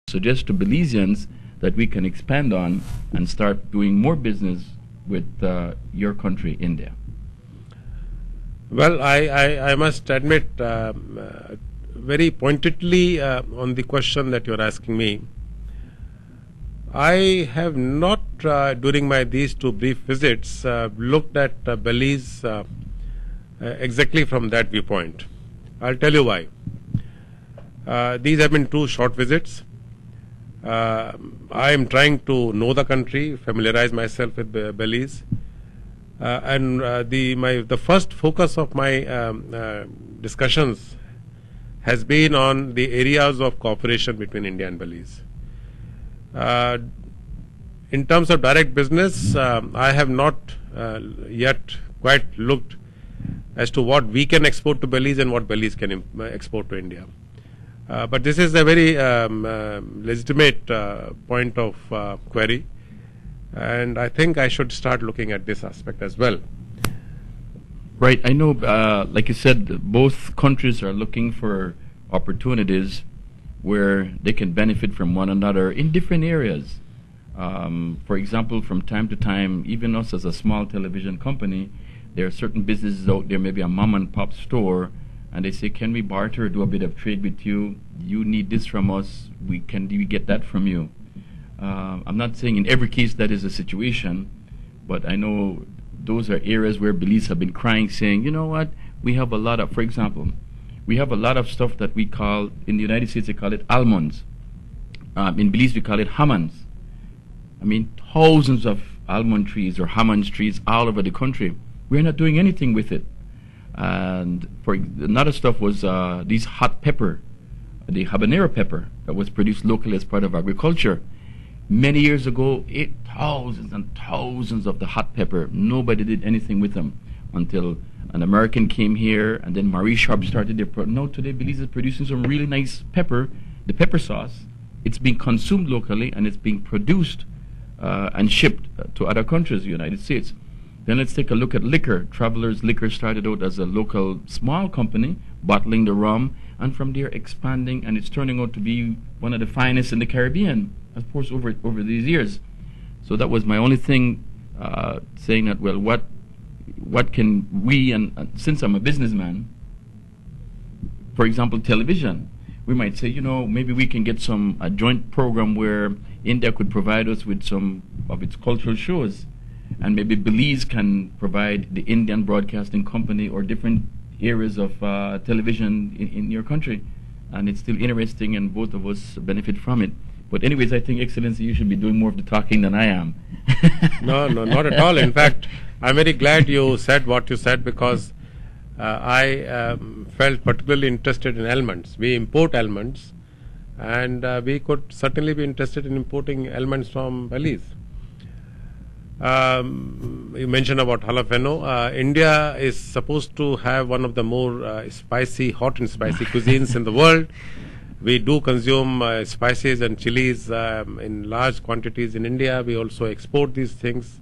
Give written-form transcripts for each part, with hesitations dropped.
suggest to Belizeans that we can expand on and start doing more business with your country, India? Well, I must admit very pointedly on the question that you're asking me, I have not during these two brief visits looked at Belize exactly from that viewpoint. I'll tell you why. These have been two short visits. I am trying to know the country, familiarize myself with Belize, and the first focus of my discussions has been on the areas of cooperation between India and Belize. In terms of direct business, I have not yet quite looked as to what we can export to Belize and what Belize can export to India. But this is a very legitimate point of query, and I think I should start looking at this aspect as well. Right. I know, like you said, both countries are looking for opportunities where they can benefit from one another in different areas. For example, from time to time, even us as a small television company, there are certain businesses out there, maybe a mom and pop store, and they say, can we barter, do a bit of trade with you? You need this from us, we get that from you? I'm not saying in every case that is the situation, but I know those are areas where Belize have been crying, saying, you know what, we have a lot of, for example, we have a lot of stuff that we call, in the United States they call it almonds. In Belize we call it hamans. I mean, thousands of almond trees or hamans trees all over the country. We're not doing anything with it. And for another stuff was these hot pepper, the habanero pepper that was produced locally as part of agriculture. Many years ago, thousands and thousands of the hot pepper. Nobody did anything with them until an American came here, and then Marie Sharp started their now today Belize is producing some really nice pepper, the pepper sauce. It's being consumed locally, and it's being produced and shipped to other countries, the United States. Then let's take a look at liquor. Travelers Liquor started out as a local small company, bottling the rum, and from there expanding, and it's turning out to be one of the finest in the Caribbean, of course, over these years. So that was my only thing, saying that, well, what can we, and since I'm a businessman, for example, television, we might say, you know, maybe we can get a joint program where India could provide us with some of its cultural shows, and maybe Belize can provide the Indian Broadcasting Company or different areas of television in your country. And it's still interesting, and both of us benefit from it. But anyways, I think, Excellency, you should be doing more of the talking than I am. No, not at all. In fact, I'm very glad you said what you said, because I felt particularly interested in almonds. We import almonds, and we could certainly be interested in importing almonds from Belize. You mentioned about jalapeno. India is supposed to have one of the more hot and spicy cuisines in the world. We do consume spices and chilies in large quantities in India. We also export these things,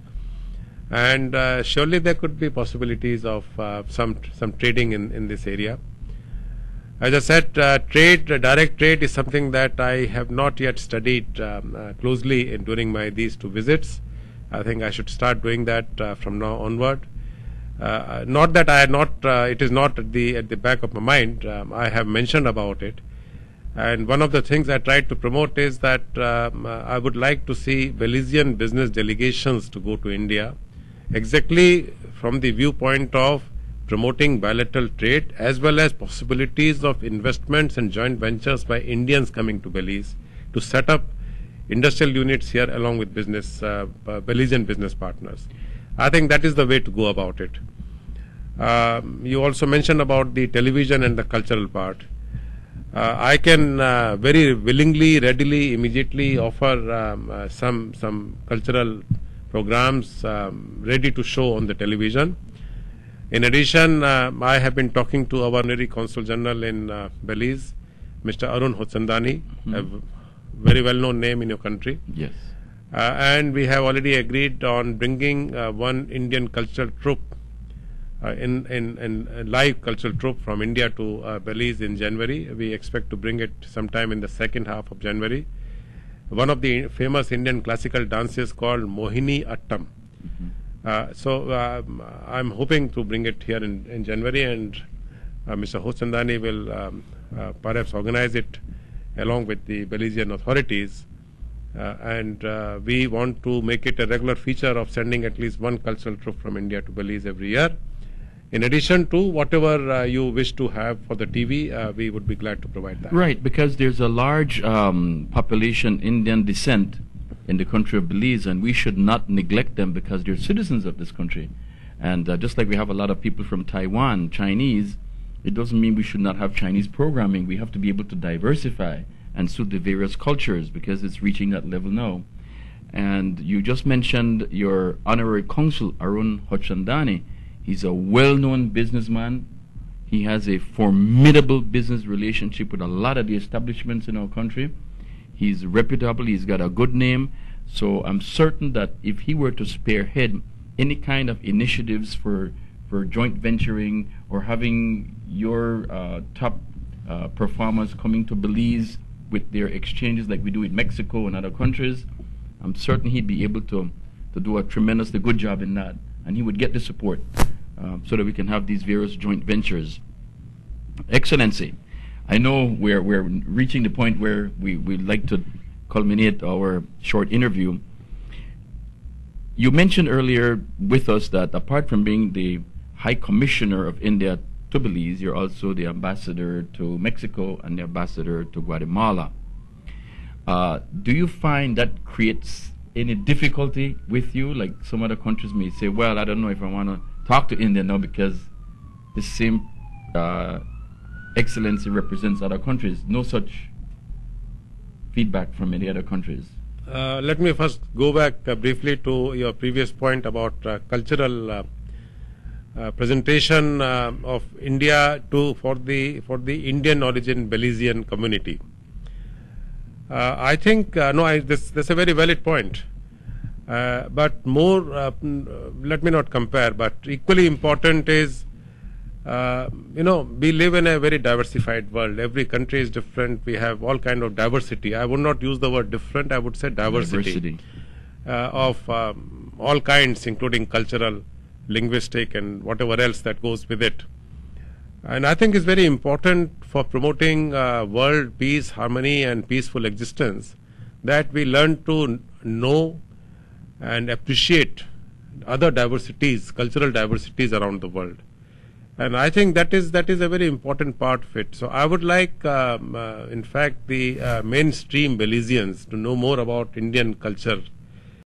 and surely there could be possibilities of some trading in this area. As I said, direct trade is something that I have not yet studied closely during these two visits. I think I should start doing that from now onward. Not that I had not, it is not at the back of my mind. I have mentioned about it. And one of the things I tried to promote is that I would like to see Belizean business delegations to go to India, exactly from the viewpoint of promoting bilateral trade as well as possibilities of investments and joint ventures by Indians coming to Belize to set up industrial units here along with Belizean business partners. I think that is the way to go about it. You also mentioned about the television and the cultural part. I can very willingly, readily, immediately offer some cultural programs ready to show on the television. In addition, I have been talking to our honorary Consul General in Belize, Mr. Arun Hochandani, a very well-known name in your country. Yes. And we have already agreed on bringing one Indian cultural troupe, in a live cultural troupe from India to Belize in January. We expect to bring it sometime in the second half of January. one of the famous Indian classical dances called Mohini Attam. I'm hoping to bring it here in January, and Mr. Hosandani will perhaps organize it along with the Belizean authorities. We want to make it a regular feature of sending at least one cultural troupe from India to Belize every year. In addition to whatever you wish to have for the TV, we would be glad to provide that. Right, because there's a large population Indian descent in the country of Belize, and we should not neglect them because they're citizens of this country. And just like we have a lot of people from Taiwan, Chinese, it doesn't mean we should not have Chinese programming. We have to be able to diversify and suit the various cultures because it's reaching that level now. And you just mentioned your honorary consul, Arun Hochandani. He's a well-known businessman. He has a formidable business relationship with a lot of the establishments in our country. He's reputable. He's got a good name. So I'm certain that if he were to spearhead any kind of initiatives for joint venturing or having your top performers coming to Belize with their exchanges like we do in Mexico and other countries, I'm certain he'd be able to do a tremendously good job in that. And he would get the support so that we can have these various joint ventures. Excellency, I know we're reaching the point where we'd like to culminate our short interview. You mentioned earlier with us that apart from being the High Commissioner of India to Belize, you're also the ambassador to Mexico and the ambassador to Guatemala. Do you find that creates any difficulty with you? Like some other countries may say, well, I don't know if I want to talk to India now because the same excellency represents other countries. No such feedback from any other countries. Let me first go back briefly to your previous point about cultural presentation of India for the Indian origin Belizean community. I think that's a very valid point. But more, let me not compare. But equally important is, we live in a very diversified world. Every country is different. We have all kind of diversity. I would not use the word different. I would say diversity. Of all kinds, including cultural, linguistic, and whatever else that goes with it. And I think it's very important for promoting world peace, harmony, and peaceful existence that we learn to know and appreciate other diversities, cultural diversities around the world. And I think that is a very important part of it. So I would like, in fact, the mainstream Belizeans to know more about Indian culture